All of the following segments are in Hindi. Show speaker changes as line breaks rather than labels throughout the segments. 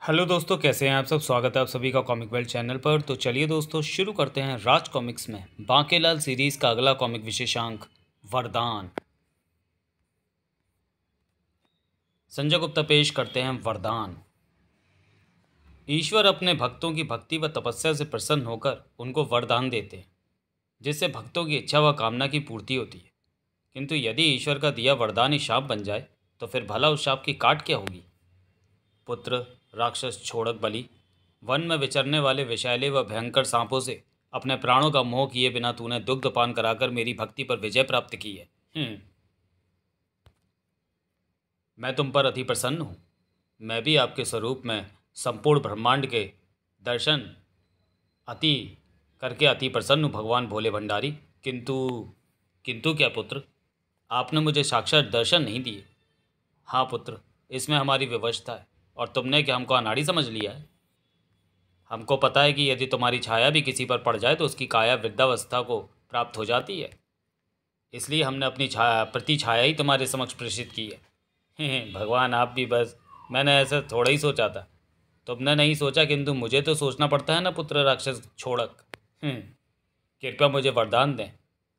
हेलो दोस्तों, कैसे हैं आप सब। स्वागत है आप सभी का कॉमिक वर्ल्ड चैनल पर। तो चलिए दोस्तों, शुरू करते हैं राज कॉमिक्स में बांकेलाल सीरीज का अगला कॉमिक विशेषांक वरदान। संजय गुप्ता पेश करते हैं वरदान। ईश्वर अपने भक्तों की भक्ति व तपस्या से प्रसन्न होकर उनको वरदान देते हैं, जिससे भक्तों की इच्छा व कामना की पूर्ति होती है। किंतु यदि ईश्वर का दिया वरदान ही शाप बन जाए तो फिर भला उस शाप की काट क्या होगी। पुत्र राक्षस छोड़क बलि, वन में विचरने वाले विषैले व भयंकर सांपों से अपने प्राणों का मोह किए बिना तूने दुग्धपान कराकर मेरी भक्ति पर विजय प्राप्त की है। मैं तुम पर अति प्रसन्न हूँ। मैं भी आपके स्वरूप में संपूर्ण ब्रह्मांड के दर्शन अति करके अति प्रसन्न हूँ भगवान भोले भंडारी। किंतु किंतु क्या पुत्र, आपने मुझे साक्षात दर्शन नहीं दिए। हाँ पुत्र, इसमें हमारी व्यवस्था है और तुमने क्या हमको अनाड़ी समझ लिया है। हमको पता है कि यदि तुम्हारी छाया भी किसी पर पड़ जाए तो उसकी काया वृद्धावस्था को प्राप्त हो जाती है। इसलिए हमने अपनी छाया प्रति छाया ही तुम्हारे समक्ष प्रेषित की है। भगवान आप भी बस, मैंने ऐसा थोड़ा ही सोचा था। तुमने नहीं सोचा, किंतु मुझे तो सोचना पड़ता है ना पुत्र राक्षस छोड़क। कृपया मुझे वरदान दें।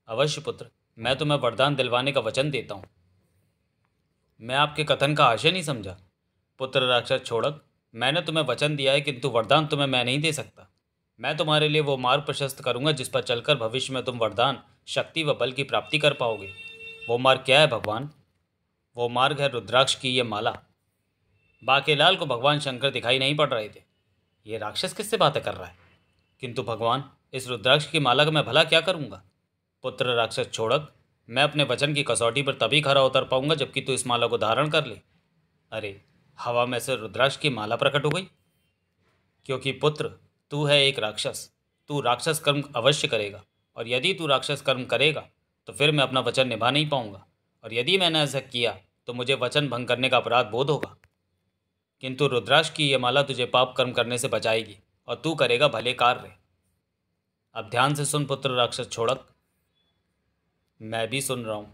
अवश्य पुत्र, मैं तुम्हें वरदान दिलवाने का वचन देता हूँ। मैं आपके कथन का आशय नहीं समझा। पुत्र राक्षस छोड़क, मैंने तुम्हें वचन दिया है, किंतु वरदान तुम्हें मैं नहीं दे सकता। मैं तुम्हारे लिए वो मार्ग प्रशस्त करूंगा जिस पर चलकर भविष्य में तुम वरदान, शक्ति व बल की प्राप्ति कर पाओगे। वो मार्ग क्या है भगवान? वो मार्ग है रुद्राक्ष की ये माला। बाकेलाल को भगवान शंकर दिखाई नहीं पड़ रहे थे। ये राक्षस किससे बातें कर रहा है? किंतु भगवान, इस रुद्राक्ष की माला का मैं भला क्या करूंगा? पुत्र राक्षस छोड़क, मैं अपने वचन की कसौटी पर तभी खरा उतर पाऊंगा जबकि तू इस माला को धारण कर ले। अरे, हवा में से रुद्राक्ष की माला प्रकट हो गई। क्योंकि पुत्र, तू है एक राक्षस, तू राक्षस कर्म अवश्य करेगा, और यदि तू राक्षस कर्म करेगा तो फिर मैं अपना वचन निभा नहीं पाऊंगा, और यदि मैंने ऐसा किया तो मुझे वचन भंग करने का अपराध बोध होगा। किंतु रुद्राक्ष की यह माला तुझे पाप कर्म करने से बचाएगी और तू करेगा भले कार्य। अब ध्यान से सुन पुत्र राक्षस छोड़क। मैं भी सुन रहा हूँ।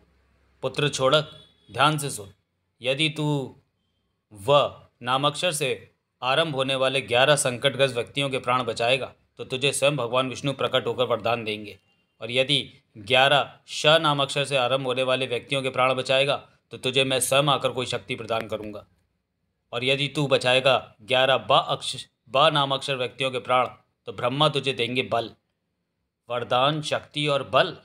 पुत्र छोड़क, ध्यान से सुन। यदि तू व नामाक्षर से आरंभ होने वाले 11 संकटग्रस्त व्यक्तियों के प्राण बचाएगा तो तुझे स्वयं भगवान विष्णु प्रकट होकर वरदान देंगे, और यदि 11 श नामाक्षर से आरंभ होने वाले व्यक्तियों के प्राण बचाएगा तो तुझे मैं स्वयं आकर कोई शक्ति प्रदान करूंगा, और यदि तू बचाएगा 11 ब नामाक्षर व्यक्तियों के प्राण तो ब्रह्मा तुझे देंगे बल, वरदान, शक्ति और बल।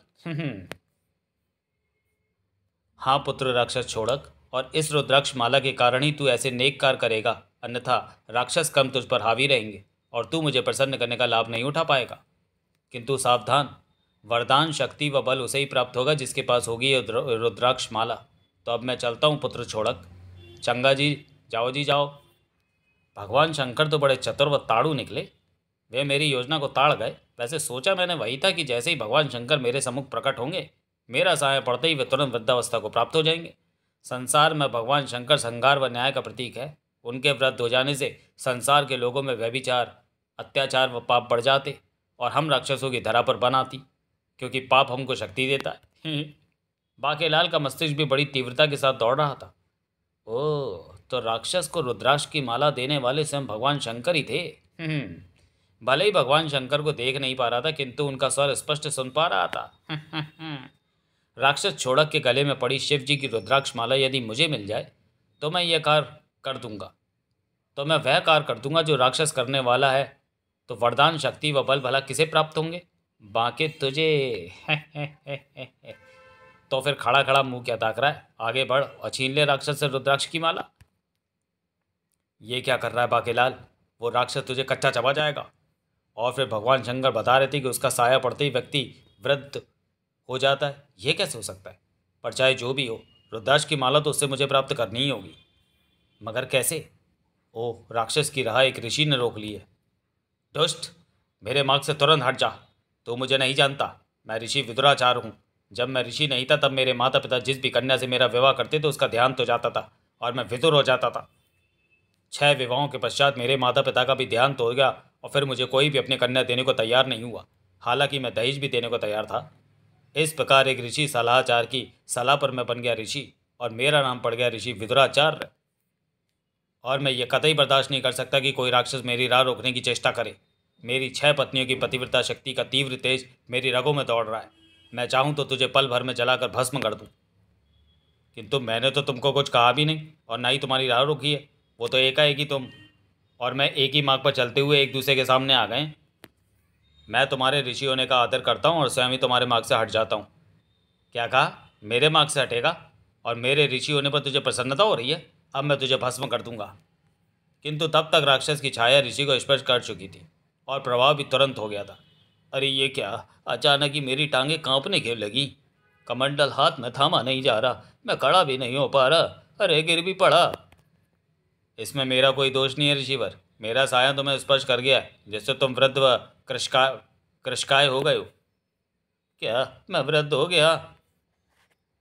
हाँ पुत्र राक्षस छोड़क, और इस रुद्राक्ष माला के कारण ही तू ऐसे नेक कार्य करेगा, अन्यथा राक्षस कर्म तुझ पर हावी रहेंगे और तू मुझे प्रसन्न करने का लाभ नहीं उठा पाएगा। किंतु सावधान, वरदान, शक्ति व बल उसे ही प्राप्त होगा जिसके पास होगी ये रुद्राक्ष माला। तो अब मैं चलता हूँ पुत्र छोड़क। चंगा जी जाओ। भगवान शंकर तो बड़े चतुर व ताड़ू निकले। वे मेरी योजना को ताड़ गए। वैसे सोचा मैंने वही था कि जैसे ही भगवान शंकर मेरे सम्मुख प्रकट होंगे, मेरा सहाय पड़ते ही वे तुरंत वृद्धावस्था को प्राप्त हो जाएंगे। संसार में भगवान शंकर संहार व न्याय का प्रतीक है। उनके वृद्ध हो जाने से संसार के लोगों में व्यभिचार, अत्याचार व पाप बढ़ जाते और हम राक्षसों की धरा पर बनाती, क्योंकि पाप हमको शक्ति देता है। बाकेलाल का मस्तिष्क भी बड़ी तीव्रता के साथ दौड़ रहा था। ओह, तो राक्षस को रुद्राक्ष की माला देने वाले स्वयं भगवान शंकर ही थे। भले ही भगवान शंकर को देख नहीं पा रहा था, किंतु उनका स्वर स्पष्ट सुन पा रहा था। राक्षस छोड़क के गले में पड़ी शिव जी की रुद्राक्ष माला यदि मुझे मिल जाए तो मैं यह कार्य कर दूंगा, तो मैं वह कार्य कर दूंगा जो राक्षस करने वाला है। तो वरदान, शक्ति व बल भला किसे प्राप्त होंगे? बाकी तुझे। तो फिर खड़ा खड़ा मुंह क्या ताक रहा है? आगे बढ़ और छीन ले राक्षस से रुद्राक्ष की माला। ये क्या कर रहा है बाकेलाल? वो राक्षस तुझे कच्चा चबा जाएगा। और फिर भगवान शंकर बता रहे थे कि उसका साया पड़ते ही व्यक्ति वृद्ध हो जाता है। ये कैसे हो सकता है? पर चाहे जो भी हो, रुद्राक्ष की माला तो उससे मुझे प्राप्त करनी ही होगी। मगर कैसे? ओह, राक्षस की राह एक ऋषि ने रोक ली है। दुष्ट, मेरे मार्ग से तुरंत हट जा। तू मुझे नहीं जानता, मैं ऋषि विदुराचार्य हूँ। जब मैं ऋषि नहीं था तब मेरे माता पिता जिस भी कन्या से मेरा विवाह करते थे उसका ध्यान तो जाता था और मैं विदुर हो जाता था। 6 विवाहों के पश्चात मेरे माता पिता का भी ध्यान तो हो गया और फिर मुझे कोई भी अपनी कन्या देने को तैयार नहीं हुआ, हालांकि मैं दहेज भी देने को तैयार था। इस प्रकार एक ऋषि सलाहकार की सलाह पर मैं बन गया ऋषि और मेरा नाम पड़ गया ऋषि विदुराचार्य। और मैं ये कतई बर्दाश्त नहीं कर सकता कि कोई राक्षस मेरी राह रोकने की चेष्टा करे। मेरी 6 पत्नियों की पतिव्रता शक्ति का तीव्र तेज मेरी रगों में दौड़ रहा है। मैं चाहूँ तो तुझे पल भर में जलाकर भस्म कर दूँ, किंतु मैंने तो तुमको कुछ कहा भी नहीं और ना ही तुम्हारी राह रोकी है। वो तो एकाएक ही तुम और मैं एक ही मार्ग पर चलते हुए एक दूसरे के सामने आ गए। मैं तुम्हारे ऋषि होने का आदर करता हूँ और स्वयं ही तुम्हारे मार्ग से हट जाता हूँ। क्या कहा? मेरे मार्ग से हटेगा? और मेरे ऋषि होने पर तुझे प्रसन्नता हो रही है? अब मैं तुझे भस्म कर दूंगा। किंतु तब तक राक्षस की छाया ऋषि को स्पर्श कर चुकी थी और प्रभाव भी तुरंत हो गया था। अरे ये क्या! अचानक ही मेरी टांगें कांपने के लगी। कमंडल हाथ में थामा नहीं जा रहा, मैं खड़ा भी नहीं हो पा रहा। अरे गिर भी पड़ा। इसमें मेरा कोई दोष नहीं है ऋषिवर। मेरा साया तुम्हें स्पर्श कर गया जिससे तुम वृद्ध व कृशकाय हो गए हो। क्या मैं वृद्ध हो गया?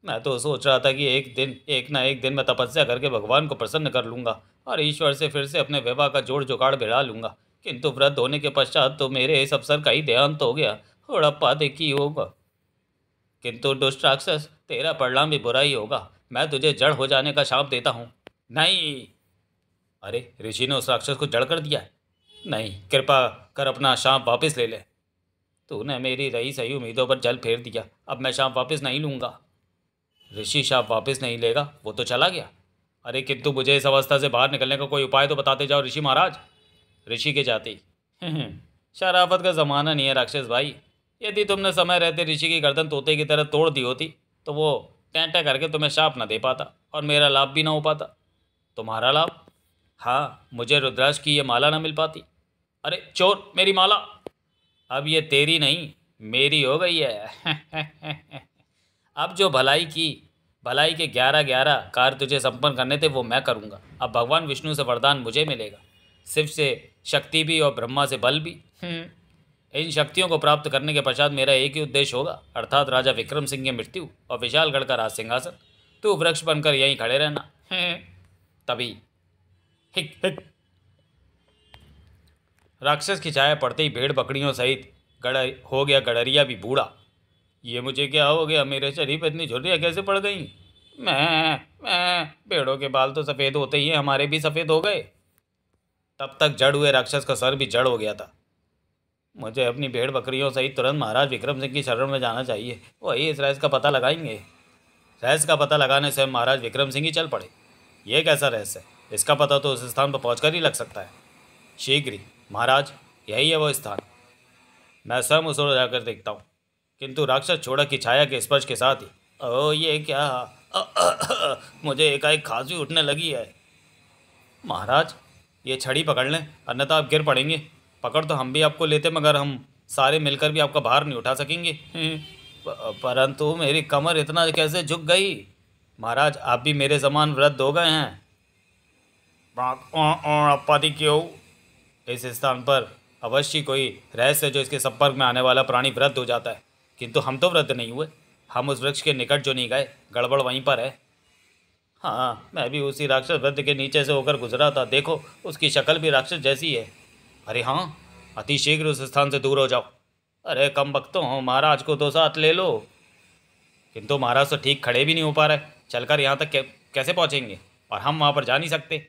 मैं तो सोच रहा था कि एक ना एक दिन मैं तपस्या करके भगवान को प्रसन्न कर लूँगा और ईश्वर से फिर से अपने विवाह का जोड़ जुगाड़ भिड़ा लूँगा। किंतु वृद्ध होने के पश्चात तो मेरे इस अवसर का ही देहांत हो गया। हड़प्पा देखी होगा। किंतु दुष्ट राक्षस, तेरा परिणाम भी बुरा ही होगा। मैं तुझे जड़ हो जाने का शाप देता हूँ। नहीं। अरे ऋषि ने उस राक्षस को जड़ कर दिया है। नहीं, कृपा कर अपना शाप वापस ले ले। तूने मेरी रही सही उम्मीदों पर जल फेर दिया। अब मैं शाप वापस नहीं लूँगा। ऋषि शाप वापस नहीं लेगा, वो तो चला गया। अरे किंतु मुझे इस अवस्था से बाहर निकलने का कोई उपाय तो बताते जाओ ऋषि महाराज। ऋषि के जाते ही शराफत का ज़माना नहीं है राक्षस भाई। यदि तुमने समय रहते ऋषि की गर्दन तोते की तरह तोड़ दी होती तो वो टेंटे करके तुम्हें शाप न दे पाता और मेरा लाभ भी ना हो पाता। तुम्हारा लाभ? हाँ, मुझे रुद्राक्ष की ये माला ना मिल पाती। अरे चोर, मेरी माला! अब ये तेरी नहीं मेरी हो गई है। अब जो भलाई के 11 कार्य तुझे संपन्न करने थे वो मैं करूँगा। अब भगवान विष्णु से वरदान मुझे मिलेगा, शिव से शक्ति भी और ब्रह्मा से बल भी। इन शक्तियों को प्राप्त करने के पश्चात मेरा एक ही उद्देश्य होगा, अर्थात राजा विक्रम सिंह की मृत्यु और विशालगढ़ का राज सिंहासन। तू वृक्ष बनकर यहीं खड़े रहना। तभी हिक हिक राक्षस की छाया पड़ते ही भेड़ बकरियों सहित हो गया गडरिया भी बूढ़ा। ये मुझे क्या हो गया? मेरे शरीर पर इतनी झुर्रियाँ कैसे पड़ गई? मैं भेड़ों के बाल तो सफ़ेद होते ही हैं, हमारे भी सफ़ेद हो गए। तब तक जड़ हुए राक्षस का सर भी जड़ हो गया था। मुझे अपनी भेड़ बकरियों सहित तुरंत महाराज विक्रम सिंह की शरण में जाना चाहिए। वही इस रहस्य का पता लगाएंगे। रहस्य का पता लगाने से महाराज विक्रम सिंह ही चल पड़े। ये कैसा रहस्य है? इसका पता तो उस स्थान पर पहुँच ही लग सकता है। शीघ्र ही महाराज, यही है वो स्थान। मैं स्वयं उस ओर जाकर देखता हूँ। किंतु राक्षस छोड़ा की छाया के स्पर्श के साथ ही ओ ये क्या! मुझे एकाएक खांसी उठने लगी है। महाराज, ये छड़ी पकड़ लें, अन्यथा आप गिर पड़ेंगे। पकड़ तो हम भी आपको लेते मगर हम सारे मिलकर भी आपका भार नहीं उठा सकेंगे। परंतु मेरी कमर इतना कैसे झुक गई? महाराज, आप भी मेरे समान वृद्ध हो गए हैं। अप्पादी क्यों? इस स्थान पर अवश्य कोई रहस्य जो इसके संपर्क में आने वाला प्राणी वृद्ध हो जाता है, किंतु हम तो वृद्ध नहीं हुए। हम उस वृक्ष के निकट जो नहीं गए, गड़बड़ वहीं पर है। हाँ, मैं भी उसी राक्षस वृद्ध के नीचे से होकर गुजरा था। देखो, उसकी शक्ल भी राक्षस जैसी है। अरे हाँ, अति शीघ्र उस स्थान से दूर हो जाओ। अरे कम वक्तों हो, महाराज को तो साथ ले लो। किंतु महाराज तो ठीक खड़े भी नहीं हो पा रहे। चलकर यहाँ तक कैसे पहुँचेंगे? और हम वहाँ पर जा नहीं सकते।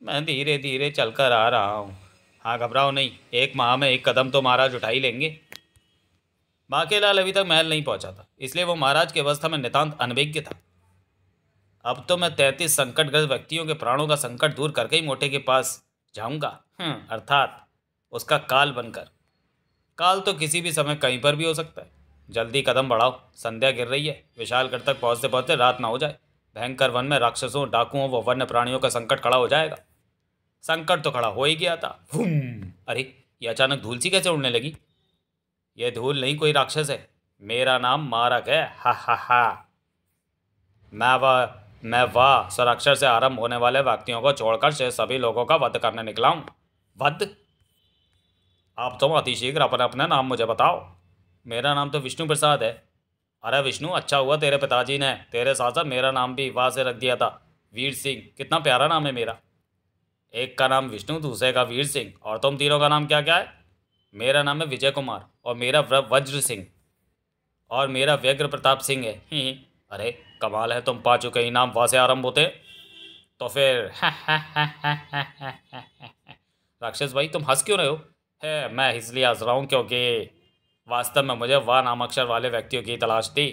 मैं धीरे धीरे चलकर आ रहा हूँ। हाँ, घबराओ नहीं, 1 माह में 1 कदम तो महाराज उठा ही लेंगे। बांकेलाल अभी तक महल नहीं पहुंचा था, इसलिए वो महाराज की अवस्था में नितांत अनभिज्ञ था। अब तो मैं 33 संकटग्रस्त व्यक्तियों के प्राणों का संकट दूर करके ही मोटे के पास जाऊंगा, अर्थात उसका काल बनकर। काल तो किसी भी समय कहीं पर भी हो सकता है। जल्दी कदम बढ़ाओ, संध्या गिर रही है। विशालगढ़ तक पहुँचते पहुँचते रात ना हो जाए। भयंकर वन में राक्षसों, डाकुओं व वन्य प्राणियों का संकट खड़ा हो जाएगा। संकट तो खड़ा हो ही गया था। अरे ये अचानक धूल सी कैसे उड़ने लगी? यह धूल नहीं, कोई राक्षस है। मेरा नाम मारक है। हा हा हा। मैं वह स्वराक्षर से आरंभ होने वाले व्यक्तियों को छोड़कर से सभी लोगों का वध करने निकला हूँ। वध? आप तुम अतिशीघ्र अपना अपना नाम मुझे बताओ। मेरा नाम तो विष्णु प्रसाद है। अरे विष्णु, अच्छा हुआ तेरे पिताजी ने तेरे साथ साथ मेरा नाम भी वाह से रख दिया था, वीर सिंह। कितना प्यारा नाम है मेरा। एक का नाम विष्णु, दूसरे का वीर सिंह, और तुम तीनों का नाम क्या क्या है? मेरा नाम है विजय कुमार, और मेरा वज्र सिंह, और मेरा व्यग्र प्रताप सिंह है। अरे कमाल है, तुम 5 के ही नाम वाह से आरंभ होते। तो फिर राक्षस भाई तुम हंस क्यों रहे हो? है मैं इसलिए हंस रहा हूँ क्योंकि वास्तव में मुझे वाह नाम अक्षर वाले व्यक्तियों की तलाश थी।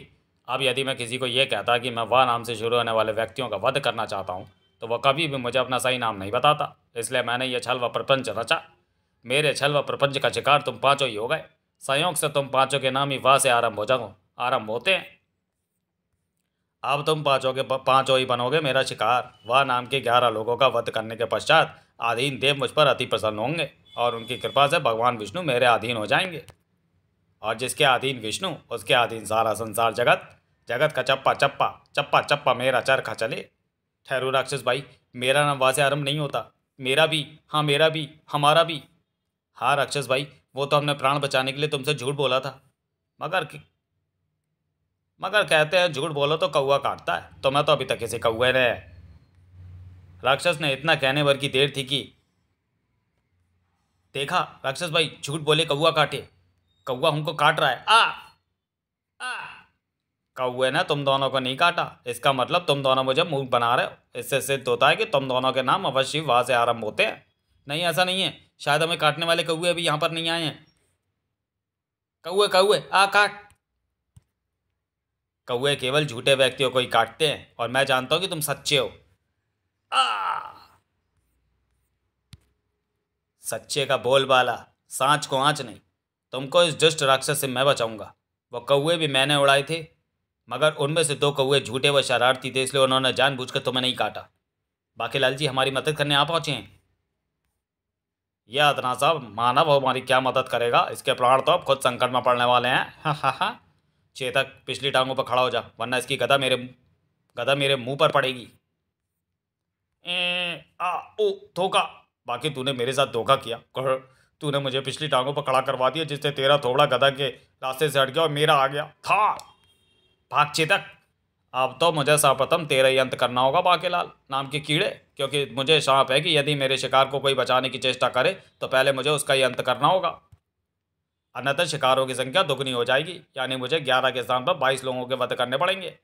अब यदि मैं किसी को ये कहता कि मैं वाह नाम से शुरू होने वाले व्यक्तियों का वध करना चाहता हूँ तो वह कभी भी मुझे अपना सही नाम नहीं बताता। इसलिए मैंने ये छल व प्रपंच रचा। मेरे छल व प्रपंच का शिकार तुम पाँचों ही हो गए। संयोग से तुम पाँचों के नाम ही वाह से आरंभ होते हैं। अब तुम पाँचों ही बनोगे मेरा शिकार। वाह नाम के 11 लोगों का वध करने के पश्चात आधीन देव मुझ पर अति प्रसन्न होंगे और उनकी कृपा से भगवान विष्णु मेरे अधीन हो जाएंगे। और जिसके अधीन विष्णु उसके अधीन सारा संसार जगत। जगत का चप्पा चप्पा चप्पा चप्पा मेरा चरखा चले। ठहरू राक्षस भाई, मेरा नाम वाह से आरंभ नहीं होता। मेरा भी, हाँ मेरा भी, हमारा भी। हाँ राक्षस भाई, वो तो हमने प्राण बचाने के लिए तुमसे झूठ बोला था। मगर कहते हैं झूठ बोलो तो कौआ काटता है। तो मैं तो अभी तक किसी कौए ने। राक्षस ने इतना कहने भर की देर थी कि देखा राक्षस भाई, झूठ बोले कौआ काटे। कौआ हमको काट रहा है। आ कौए ने तुम दोनों को नहीं काटा। इसका मतलब तुम दोनों मुझे मूर्ख बना रहे हो। इससे सिद्ध होता है कि तुम दोनों के नाम अवश्य वहां से आरंभ होते हैं। नहीं ऐसा नहीं है, शायद हमें काटने वाले कौए अभी यहाँ पर नहीं आए हैं। कौए कौए आ काट। कौए केवल झूठे व्यक्तियों को ही काटते हैं और मैं जानता हूं कि तुम सच्चे हो। सच्चे का बोलबाला, सांच को आंच नहीं। तुमको इस दुष्ट राक्षस से मैं बचाऊंगा। वो कौए भी मैंने उड़ाए थे, मगर उनमें से 2 कौए झूठे व शरारती थे, इसलिए उन्होंने जानबूझकर तुम्हें नहीं काटा। बाकीलाल जी हमारी मदद करने आ पहुंचे हैं। यह अदना साहब मानव हमारी क्या मदद करेगा? इसके प्राण तो अब खुद संकट में पड़ने वाले हैं। हा हा हा। चेतक पिछली टांगों पर खड़ा हो जा, वरना इसकी गदा मेरे मुंह पर पड़ेगी। ओ धोखा। बाकी तूने मेरे साथ धोखा किया। तूने मुझे पिछली टांगों पर खड़ा करवा दिया, जिससे तेरा थोड़ा गधा के रास्ते से हट गया और मेरा आ गया था। भाग चेतक। अब तो मुझे सर्वप्रथम तेरा ही अंत करना होगा बाकेलाल नाम के कीड़े, क्योंकि मुझे शाप है कि यदि मेरे शिकार को कोई बचाने की चेष्टा करे तो पहले मुझे उसका ही अंत करना होगा। अन्यथा शिकारों की संख्या दुगनी हो जाएगी, यानी मुझे 11 के स्थान पर 22 लोगों के वध करने पड़ेंगे।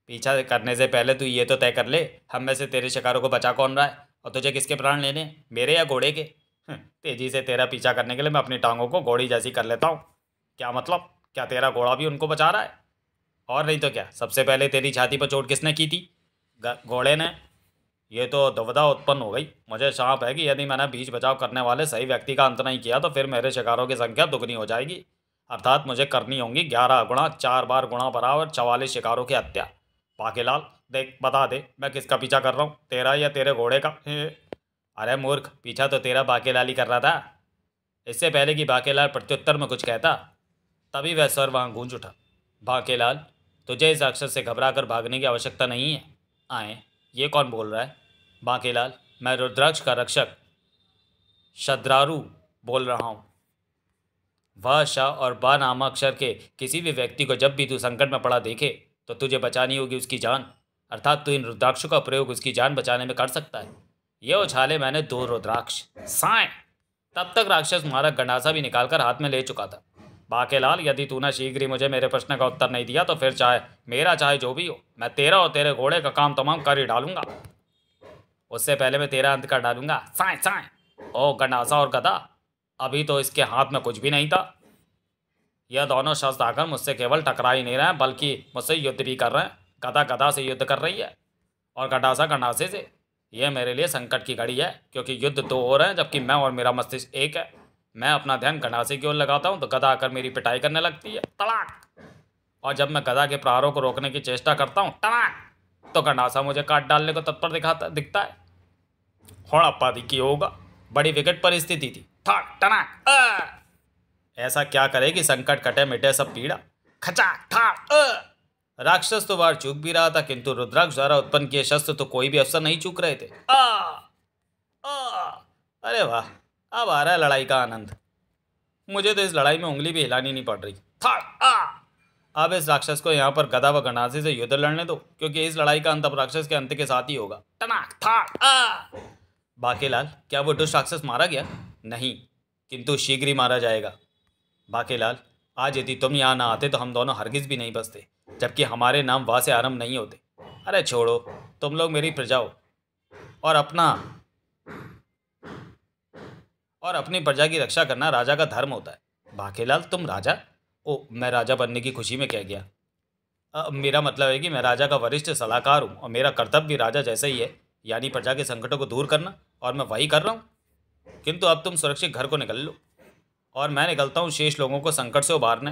पीछा करने से पहले तू ये तो तय कर ले, हम में से तेरे शिकारों को बचा कौन रहा है और तुझे किसके प्राण लेने, मेरे या घोड़े के? तेजी से तेरा पीछा करने के लिए मैं अपनी टांगों को घोड़ी जैसी कर लेता हूँ। क्या मतलब, क्या तेरा घोड़ा भी उनको बचा रहा है? और नहीं तो क्या। सबसे पहले तेरी छाती पर चोट किसने की थी? घोड़े ने। ये तो दुविधा उत्पन्न हो गई। मुझे शाप है कि यदि मैंने बीच बचाव करने वाले सही व्यक्ति का अंत नहीं किया तो फिर मेरे शिकारों की संख्या दुगनी हो जाएगी। अर्थात मुझे करनी होंगी 11 गुणा 4 बार गुणा बराबर 44 शिकारों की हत्या। बाकीलाल देख, बता दे मैं किसका पीछा कर रहा हूँ, तेरा या तेरे घोड़े का? अरे मूर्ख, पीछा तो तेरा बाकेलाल ही कर रहा था। इससे पहले कि बाकेलाल प्रत्युत्तर में कुछ कहता तभी वह स्वर वहाँ गूंज उठा। बाकेलाल, तुझे इस राक्षस से घबरा कर भागने की आवश्यकता नहीं है। आए, ये कौन बोल रहा है? बाकेलाल, मैं रुद्राक्ष का रक्षक शद्रारू बोल रहा हूँ। वह श और बा नामक अक्षर के किसी भी व्यक्ति को जब भी तू संकट में पड़ा देखे तो तुझे बचानी होगी उसकी जान। अर्थात तू इन रुद्राक्षों का प्रयोग उसकी जान बचाने में कर सकता है। ये उछाले मैंने 2 रुद्राक्ष साए। तब तक राक्षस मारा गंडासा भी निकालकर हाथ में ले चुका था। बाकेलाल, यदि तूने शीघ्र ही मुझे मेरे प्रश्न का उत्तर नहीं दिया तो फिर चाहे जो भी हो, मैं तेरा और तेरे घोड़े का काम तमाम कर ही डालूंगा। उससे पहले मैं तेरा अंत कर डालूंगा। साए साए। ओ गंडासा और गदा, अभी तो इसके हाथ में कुछ भी नहीं था। यह दोनों शस्त्र आकर मुझसे केवल टकरा ही नहीं रहे हैं, बल्कि मुझसे युद्ध भी कर रहे हैं। गदा गदा से युद्ध कर रही है और गंडासा गंडासे से। यह मेरे लिए संकट की घड़ी है, क्योंकि युद्ध 2 हो रहे हैं जबकि मैं और मेरा मस्तिष्क एक है। मैं अपना ध्यान गंडासे की ओर लगाता हूँ तो गदा आकर मेरी पिटाई करने लगती है, तड़ाक। और जब मैं गदा के प्रहारों को रोकने की चेष्टा करता हूँ, तड़ाक, तो गंडासा मुझे काट डालने को तत्पर दिखता है। होड़प्पा दिखी होगा, बड़ी विकट परिस्थिति थी। टनाक। ऐसा क्या करे कि संकट कटे मिटे सब पीड़ा। खचा ठा। राक्षस तो बाहर चूक भी रहा था, किंतु रुद्राक्ष द्वारा उत्पन्न किए शस्त्र तो कोई भी अवसर नहीं चूक रहे थे। अरे वाह, अब आ रहा है लड़ाई का आनंद। मुझे तो इस लड़ाई में उंगली भी हिलानी नहीं पड़ रही। अब इस राक्षस को यहाँ पर गदा व गंडासे से युद्ध लड़ने दो, क्योंकि इस लड़ाई का अंत अब राक्षस के अंत के साथ ही होगा। टनाक था। बाकेलाल, क्या वो दुष्ट राक्षस मारा गया? नहीं, किंतु शीघ्र ही मारा जाएगा। बाकेलाल, आज यदि तुम यहाँ ना आते तो हम दोनों हरगिज भी नहीं बसते, जबकि हमारे नाम वाह से आरंभ नहीं होते। अरे छोड़ो, तुम लोग मेरी प्रजा हो और अपनी प्रजा की रक्षा करना राजा का धर्म होता है। बाकेलाल, तुम राजा? ओ, मैं राजा बनने की खुशी में कह गया। मेरा मतलब है कि मैं राजा का वरिष्ठ सलाहकार हूँ और मेरा कर्तव्य भी राजा जैसा ही है, यानी प्रजा के संकटों को दूर करना, और मैं वही कर रहा हूँ। किंतु अब तुम सुरक्षित घर को निकल लो और मैं निकलता हूँ शेष लोगों को संकट से उबारने।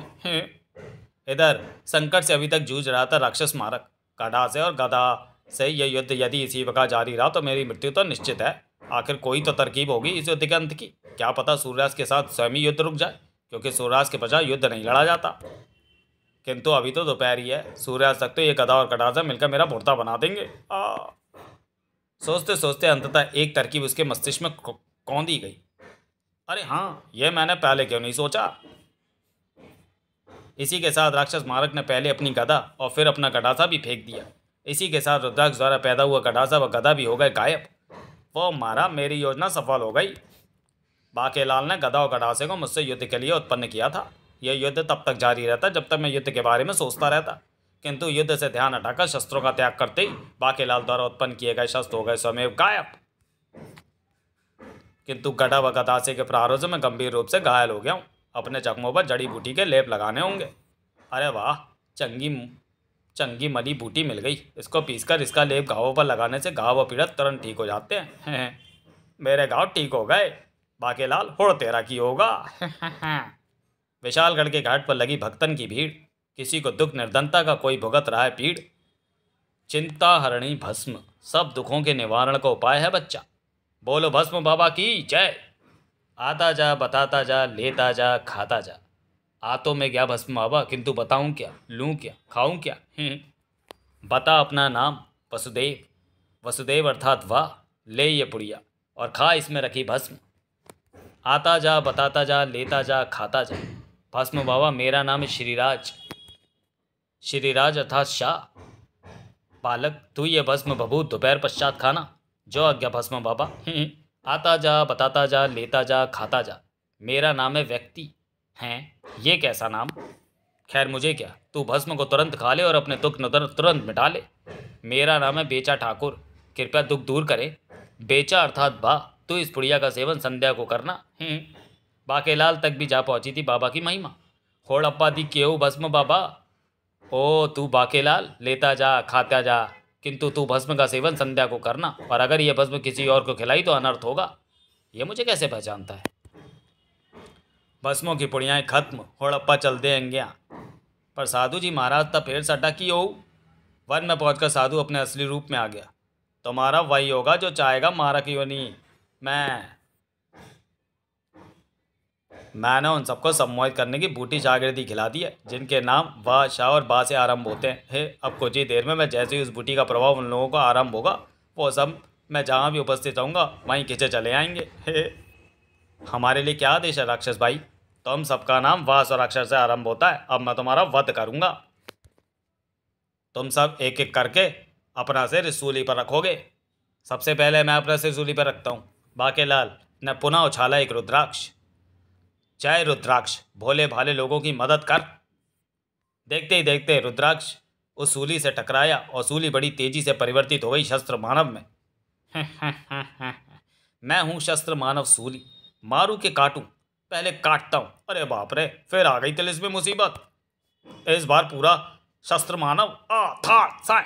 इधर संकट से अभी तक जूझ रहा था राक्षस मारक। गदा से और गदा से यह युद्ध यदि इसी प्रकार जारी रहा तो मेरी मृत्यु तो निश्चित है। आखिर कोई तो तरकीब होगी इस युद्ध के अंत की। क्या पता सूर्यास्त के साथ स्वयं ही युद्ध रुक जाए, क्योंकि सूर्यास्त के बजाय युद्ध नहीं लड़ा जाता। किंतु अभी तो दोपहर ही है, सूर्यास्त तक तो ये गदा और कटासा मिलकर मेरा भुर्ता बना देंगे। सोचते सोचते अंततः एक तरकीब उसके मस्तिष्क में कौंधी गई। अरे हाँ, यह मैंने पहले क्यों नहीं सोचा। इसी के साथ राक्षस मारक ने पहले अपनी गदा और फिर अपना कटासा भी फेंक दिया। इसी के साथ रुद्राक्ष द्वारा पैदा हुआ कटासा व गदा भी हो गए गायब। वो मारा, मेरी योजना सफल हो गई। बाकेलाल ने गदा और कटासे को मुझसे युद्ध के लिए उत्पन्न किया था। यह युद्ध तब तक जारी रहता जब तक मैं युद्ध के बारे में सोचता रहता, किंतु युद्ध से ध्यान हटाकर शस्त्रों का त्याग करते ही बाकेलाल द्वारा उत्पन्न किए गए शस्त्र हो गए स्वयं गायब। किंतु गदा व गदासे के प्रहारों से मैं गंभीर रूप से घायल हो गया हूँ। अपने जख्मों पर जड़ी बूटी के लेप लगाने होंगे। अरे वाह, चंगी मली बूटी मिल गई। इसको पीसकर इसका लेप घावों पर लगाने से घाव व पीड़त तुरंत ठीक हो जाते हैं। मेरे घाव ठीक हो गए। बाकेलाल, होड़ तेरा की होगा। विशालगढ़ के घाट पर लगी भक्तन की भीड़। किसी को दुख निर्धनता का, कोई भुगत रहा है पीड़। चिंता हरणी भस्म सब दुखों के निवारण का उपाय है बच्चा। बोलो भस्म बाबा की जय। आता जा, बताता जा, लेता जा, खाता जा। आ तो मैं गया भस्म बाबा, किंतु बताऊं क्या, लूं क्या, खाऊं क्या? बता अपना नाम वसुदेव। वसुदेव अर्थात वाह। ले ये पुड़िया और खा इसमें रखी भस्म। आता जा, बताता जा, लेता जा, खाता जा। भस्म बाबा, मेरा नाम है श्रीराज। श्रीराज अर्थात शाह। बालक, तू ये भस्म बबूत दोपहर पश्चात खाना। जो आज्ञा भस्म बाबा। आता जा, बताता जा, लेता जा, खाता जा। मेरा नाम है व्यक्ति। हैं, ये कैसा नाम? खैर मुझे क्या, तू भस्म को तुरंत खा ले और अपने दुख तुरंत मिटा ले। मेरा नाम है बेचा ठाकुर। कृपया दुख दूर करे। बेचा अर्थात बा। तू इस पुड़िया का सेवन संध्या को करना। बाकेलाल तक भी जा पहुंची थी बाबा की महिमा। होड़ अप्पा दी क्यों भस्म बाबा। ओ तू बाकेलाल, लेता जा, खाता जा, किंतु तू भस्म का सेवन संध्या को करना, और अगर यह भस्म किसी और को खिलाई तो अनर्थ होगा। यह मुझे कैसे पहचानता है? भस्मों की पुड़ियाएँ खत्म, होड़प्पा चल दे अंगिया। पर साधु जी महाराज तब फिर सटा की हो। वन में पहुंचकर साधु अपने असली रूप में आ गया। तुम्हारा वही होगा जो चाहेगा मारक योनि। मैंने उन सबको सम्मोहित करने की बूटी शागिर्दी खिला दी है, जिनके नाम वाह, शाह और बा से आरंभ होते हैं। अब कुछ ही देर में मैं जैसे ही उस बूटी का प्रभाव उन लोगों को आरंभ होगा, वो सब मैं जहाँ भी उपस्थित रहूँगा वहीं खींचे चले आएंगे। हमारे लिए क्या आदेश है राक्षस भाई? तुम सबका नाम वाह स्वराक्षर से आरंभ होता है। अब मैं तुम्हारा वध करूँगा। तुम सब एक एक करके अपना सिर इस सूली पर रखोगे। सबसे पहले मैं अपना सिर सूली पर रखता हूँ। बाकेलाल ने पुनः उछाला एक रुद्राक्ष। जय रुद्राक्ष, भोले भाले लोगों की मदद कर। देखते ही देखते रुद्राक्ष उस सूली से टकराया और सूली बड़ी तेजी से परिवर्तित हो गई शस्त्र मानव में। मैं हूँ शस्त्र मानव सूली, मारू के काटूं, पहले काटता हूँ। अरे बाप रे, फिर आ गई तिलिस्मी मुसीबत। इस बार पूरा शस्त्र मानव था साए।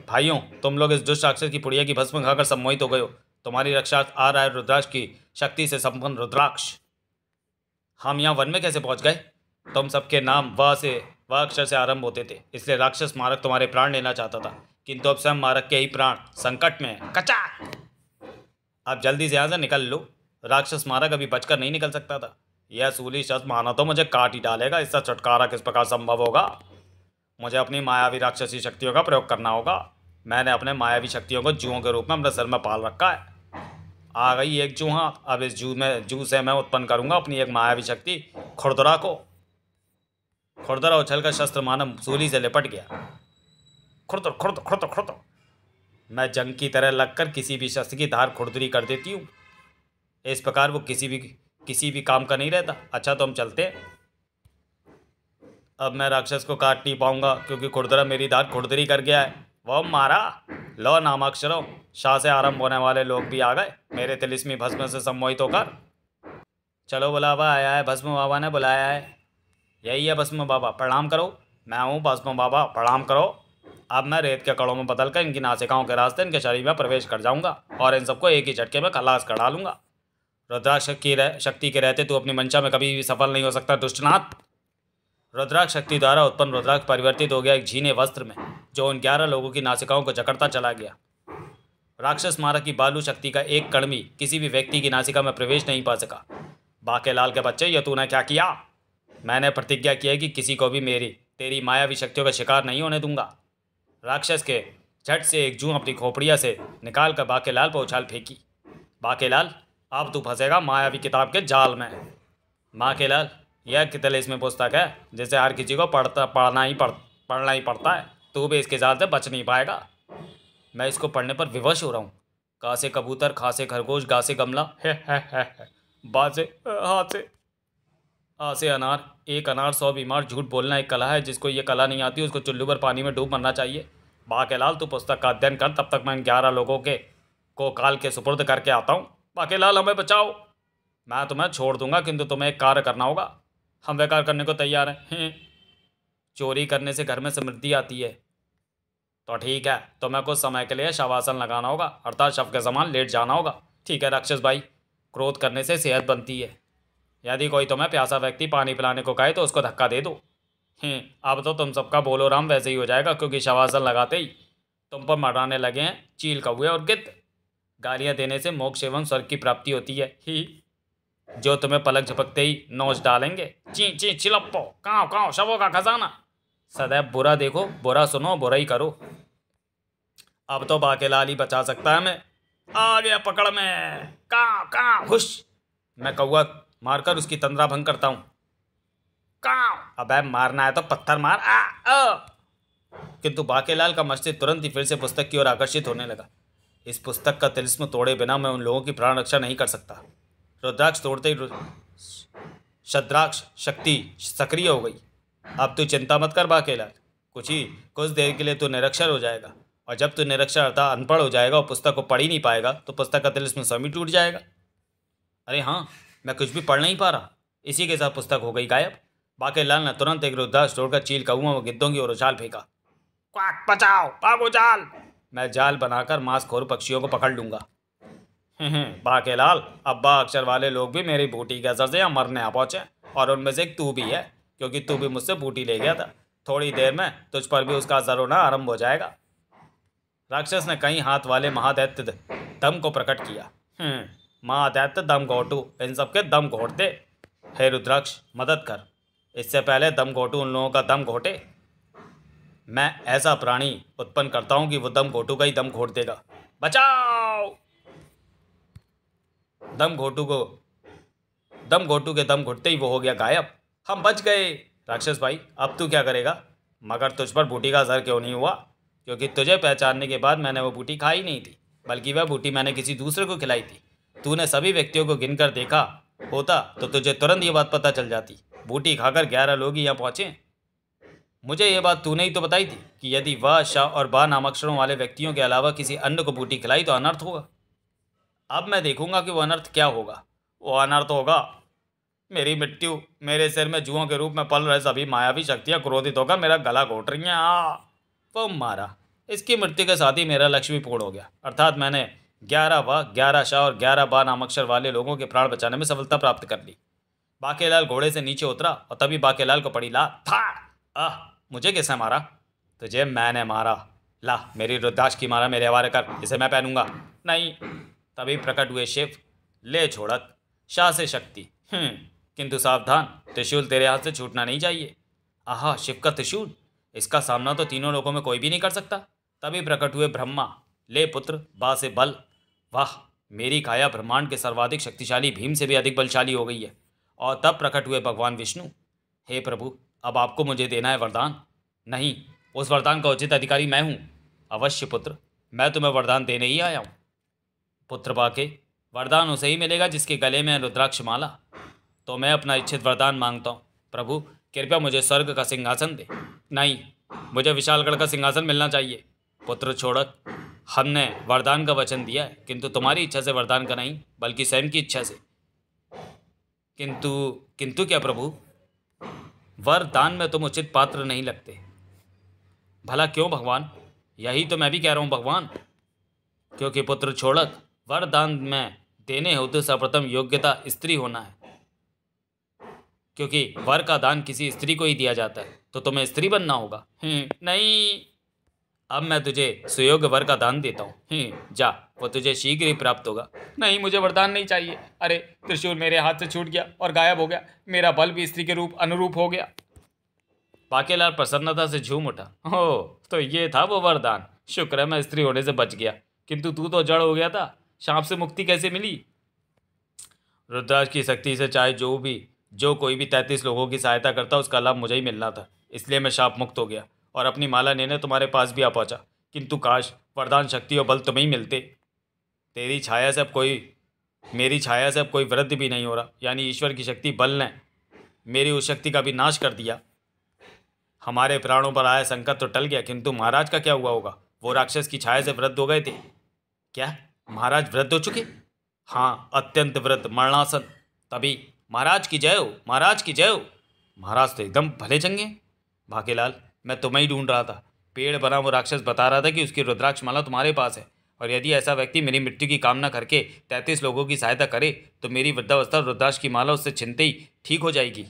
भाइयों, तुम लोग इस दुष्ट राक्षस की पुड़िया की भस्म खाकर सम्मोहित हो गए हो। तुम्हारी रक्षा आ रहा है रुद्राक्ष की शक्ति से संपन्न रुद्राक्ष। हम यहाँ वन में कैसे पहुँच गए? तुम सबके नाम वाह अक्षर से आरंभ होते थे, इसलिए राक्षस मारक तुम्हारे प्राण लेना चाहता था, किंतु अब स्वयं मारक के ही प्राण संकट में है। कचा! अब जल्दी से यहाँ से निकल लो। राक्षस मारक अभी बचकर नहीं निकल सकता था। यह सूली शस्त्र माना तो मुझे काट ही डालेगा। इसका छुटकारा किस प्रकार संभव होगा? मुझे अपनी मायावी राक्षसी शक्तियों का प्रयोग करना होगा। मैंने अपने मायावी शक्तियों को जूहों के रूप में अपने सिर में पाल रखा है। आ गई एक जूहा। अब इस जू से मैं उत्पन्न करूंगा अपनी एक मायावी शक्ति खुरदुरा को। खुरदुरा उछलकर शस्त्र मानव सूली से लिपट गया। खुरदुर खुरदुर खुरदुर खुरदुर। मैं जंग की तरह लगकर किसी भी शस्त्र की धार खुरदुरी कर देती हूँ। इस प्रकार वो किसी भी काम का नहीं रहता। अच्छा तो हम चलते हैं। अब मैं राक्षस को काट नहीं पाऊंगा क्योंकि खुरदरा मेरी दांत खुरदरी कर गया है। वो मारा। लो नामाक्षरों, शाह से आरंभ होने वाले लोग भी आ गए मेरे तिलिस्मी भस्म से सम्मोहित होकर। चलो बुलावा आया है, भस्म बाबा ने बुलाया है। यही है भस्म बाबा, प्रणाम करो। मैं हूँ भस्म बाबा, प्रणाम करो। अब मैं रेत के कड़ों में बदलकर इनकी नासिकाओं के रास्ते इनके शरीर में प्रवेश कर जाऊंगा और इन सबको एक ही झटके में खलास कर डालूंगा। रुद्राक्ष की शक्ति के रहते तू अपनी मंशा में कभी भी सफल नहीं हो सकता दुष्टनाथ। रुद्राक्ष शक्ति द्वारा उत्पन्न रुद्राक्ष परिवर्तित हो गया एक झीने वस्त्र में, जो उन 11 लोगों की नासिकाओं को जकड़ता चला गया। राक्षस मारा की बालू शक्ति का एक कण भी किसी भी व्यक्ति की नासिका में प्रवेश नहीं पा सका। बाके लाल के बच्चे, ये तूने क्या किया? मैंने प्रतिज्ञा की है कि किसी को भी तेरी मायावी शक्तियों का शिकार नहीं होने दूंगा। राक्षस के झट से एक जूं अपनी खोपड़िया से निकाल कर बाकेलाल पर उछाल फेंकी। बाकेलाल, अब तू फंसेगा मायावी किताब के जाल में। बाकेलाल, यह तिलिस्मी पुस्तक है जिसे हर किसी को पढ़ना ही पड़ता है। तू भी इसके जाल से बच नहीं पाएगा। मैं इसको पढ़ने पर विवश हो रहा हूँ। का से कबूतर, खा से खरगोश, गा से गमला, है। बा से हाथ से, आ से अनार। एक अनार 100 बीमार। झूठ बोलना एक कला है, जिसको ये कला नहीं आती उसको चुल्लू पर पानी में डूब मरना चाहिए। बाकेलाल, तू पुस्तक का अध्ययन कर, तब तक मैं इन 11 लोगों को काल के सुपुर्द करके आता हूँ। बाकेलाल, हमें बचाओ। मैं तुम्हें छोड़ दूंगा, किंतु तुम्हें एक कार्य करना होगा। हम वह कार्य करने को तैयार हैं। चोरी करने से घर में समृद्धि आती है। तो ठीक है, तुम्हें कुछ समय के लिए शवासन लगाना होगा, अर्थात शव के समान लेट जाना होगा। ठीक है राक्षस भाई, क्रोध करने से सेहत बनती है। यदि कोई तुम्हें प्यासा व्यक्ति पानी पिलाने को कहे तो उसको धक्का दे दो। अब तो तुम सबका बोलो राम वैसे ही हो जाएगा, क्योंकि शवासन लगाते ही तुम पर मराने लगे हैं चील कौए और गिद्ध। गालियाँ देने से मोक्ष एवं स्वर्ग की प्राप्ति होती है ही, जो तुम्हें पलक झपकते ही नोच डालेंगे। ची ची चिलप्पो, काँव काँव, शवों का खजाना। सदैव बुरा देखो, बुरा सुनो, बुरा ही करो। अब तो बाकेलाल ही बचा सकता है। मैं आ गया पकड़ में। काँव काँव खुश। मैं कौआ मारकर उसकी तंद्रा भंग करता हूँ। काँव। अबे मारना है तो पत्थर मार। किंतु बाकेलाल का मस्तिष्क तुरंत ही फिर से पुस्तक की ओर आकर्षित होने लगा। इस पुस्तक का तिलिस्म तोड़े बिना मैं उन लोगों की प्राण रक्षा नहीं कर सकता। रुद्राक्ष तोड़ते ही शद्राक्ष शक्ति सक्रिय हो गई। अब तू चिंता मत कर बाकेलाल, कुछ देर के लिए तू निरक्षर हो जाएगा, और जब तू निरक्षर अर्थात अनपढ़ हो जाएगा और पुस्तक को पढ़ ही नहीं पाएगा तो पुस्तक का तिलिस्म स्वयं ही टूट जाएगा। अरे हाँ, मैं कुछ भी पढ़ नहीं पा रहा। इसी के साथ पुस्तक हो गई गायब। बाकेलाल ने तुरंत एक रुद्राक्ष तोड़कर चील कौओं और गिद्धों की ओर उछाल फेंका। क्वाक, बचाओ, भागो जाल। मैं जाल बनाकर मांसखोर पक्षियों को पकड़ लूंगा। बाकेलाल, अब्बा अक्षर वाले लोग भी मेरी बूटी के असर से यहाँ मरने आ पहुंचे, और उनमें से एक तू भी है, क्योंकि तू भी मुझसे बूटी ले गया था। थोड़ी देर में तुझ पर भी उसका असर होना आरंभ हो जाएगा। राक्षस ने कई हाथ वाले महादैत्य दम को प्रकट किया। महादैत्य दम घोटू, इन सबके दम घोट दे। हे रुद्राक्ष, मदद कर, इससे पहले दम घोटू उन लोगों का दम घोटे। मैं ऐसा प्राणी उत्पन्न करता हूँ कि वो दम घोटू का ही दम घोट देगा। बचाओ। दम घोटू के दम घुटते ही वो हो गया गायब। हम बच गए। राक्षस भाई, अब तू क्या करेगा? मगर तुझ पर बूटी का असर क्यों नहीं हुआ? क्योंकि तुझे पहचानने के बाद मैंने वो बूटी खाई नहीं थी, बल्कि वह बूटी मैंने किसी दूसरे को खिलाई थी। तूने सभी व्यक्तियों को गिनकर देखा होता तो तुझे तुरंत ये बात पता चल जाती। बूटी खाकर 11 लोग ही यहाँ पहुँचे। मुझे ये बात तूने ही तो बताई थी कि यदि वह शाह और बा नामाक्षरों वाले व्यक्तियों के अलावा किसी अन्य को बूटी खिलाई तो अनर्थ होगा। अब मैं देखूंगा कि वो अनर्थ क्या होगा। वो अनर्थ होगा मेरी मृत्यु। मेरे सिर में जुओं के रूप में पल रहे सभी मायावी शक्तियाँ क्रोधित होकर मेरा गला घोट रही हैं। वो मारा। इसकी मृत्यु के साथ ही मेरा लक्ष्य भी पूर्ण हो गया, अर्थात मैंने 11 शाह और 11 बा नामाक्षर वाले लोगों के प्राण बचाने में सफलता प्राप्त कर ली। बाकेलाल घोड़े से नीचे उतरा और तभी बाकेलाल को पड़ी ला था। मुझे किसने मारा? तुझे मैंने मारा। ला, मेरी रुद्राक्ष की माला मेरे हवाले कर, इसे मैं पहनूंगा। नहीं। तभी प्रकट हुए शिव। ले छोड़क, शाह से शक्ति। किंतु सावधान, त्रिशूल तेरे हाथ से छूटना नहीं चाहिए। आहा, शिव का त्रिशूल, इसका सामना तो तीनों लोगों में कोई भी नहीं कर सकता। तभी प्रकट हुए ब्रह्मा। ले पुत्र, बा से बल। वाह, मेरी काया ब्रह्मांड के सर्वाधिक शक्तिशाली भीम से भी अधिक बलशाली हो गई है। और तब प्रकट हुए भगवान विष्णु। हे प्रभु, अब आपको मुझे देना है वरदान। नहीं, उस वरदान का उचित अधिकारी मैं हूँ। अवश्य पुत्र, मैं तुम्हें वरदान देने ही आया हूँ। पुत्र बाके, वरदान उसे ही मिलेगा जिसके गले में है रुद्राक्ष माला। तो मैं अपना इच्छित वरदान मांगता हूँ। प्रभु, कृपया मुझे स्वर्ग का सिंहासन दे। नहीं, मुझे विशालगढ़ का सिंहासन मिलना चाहिए। पुत्र छोड़क, हमने वरदान का वचन दिया है, किंतु तुम्हारी इच्छा से वरदान का नहीं, बल्कि स्वयं की इच्छा से। किंतु किंतु क्या प्रभु? वरदान में तुम उचित पात्र नहीं लगते। भला क्यों भगवान? यही तो मैं भी कह रहा हूँ भगवान। क्योंकि पुत्र छोड़क, वरदान में देने हेतु सर्वप्रथम योग्यता स्त्री होना है। क्योंकि वर का दान किसी स्त्री को ही दिया जाता है, तो तुम्हें स्त्री बनना होगा। नहीं, अब मैं तुझे सुयोग्य वर का दान देता हूँ। जा, वो तुझे शीघ्र ही प्राप्त होगा। नहीं, मुझे वरदान नहीं चाहिए। अरे, त्रिशूल मेरे हाथ से छूट गया और गायब हो गया। मेरा बल भी स्त्री के रूप अनुरूप हो गया। बाकेलाल प्रसन्नता से झूम उठा। हो, तो ये था वो वरदान। शुक्र है मैं स्त्री होने से बच गया, किंतु तू तो जड़ हो गया था। शाप से मुक्ति कैसे मिली? रुद्राक्ष की शक्ति से चाहे जो कोई भी 33 लोगों की सहायता करता, उसका लाभ मुझे ही मिलना था। इसलिए मैं शाप मुक्त हो गया और अपनी माला लेने तुम्हारे पास भी आ पहुंचा। किंतु काश वरदान शक्ति और बल तुम्हें ही मिलते। मेरी छाया से अब कोई वृद्धि भी नहीं हो रहा। यानी ईश्वर की शक्ति बल ने मेरी उस शक्ति का भी नाश कर दिया। हमारे प्राणों पर आया संकट तो टल गया, किंतु महाराज का क्या हुआ होगा? वो राक्षस की छाया से वृद्ध हो गए थे। क्या महाराज वृद्ध हो चुके? हाँ, अत्यंत वृद्ध, मरणासन। तभी महाराज की जय हो, महाराज की जय हो। महाराज तो एकदम भले चंगे। भागेलाल, मैं तुम्हें ही ढूंढ रहा था। पेड़ बना वो राक्षस बता रहा था कि उसकी रुद्राक्ष माला तुम्हारे पास है, और यदि ऐसा व्यक्ति मेरी मृत्यु की कामना करके 33 लोगों की सहायता करे, तो मेरी वृद्धावस्था रुद्राक्ष की माला उससे छिनते ही ठीक हो जाएगी।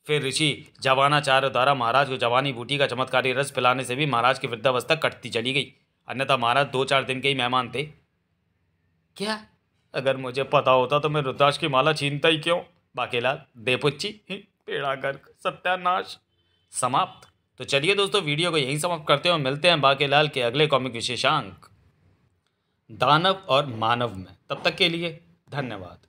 फिर ऋषि जवानाचार्य द्वारा महाराज को जवानी बूटी का चमत्कारी रस पिलाने से भी महाराज की वृद्धावस्था कटती चली गई। अन्यथा महाराज 2-4 दिन के ही मेहमान थे। क्या? अगर मुझे पता होता तो मैं रुद्राक्ष की माला छीनता ही क्यों? बाकेलाल, देपुच्ची, पेड़ा गर्क, सत्यानाश। समाप्त। तो चलिए दोस्तों, वीडियो को यहीं समाप्त करते हैं और मिलते हैं बाकेलाल के अगले कॉमिक विशेषांक दानव और मानव में। तब तक के लिए धन्यवाद।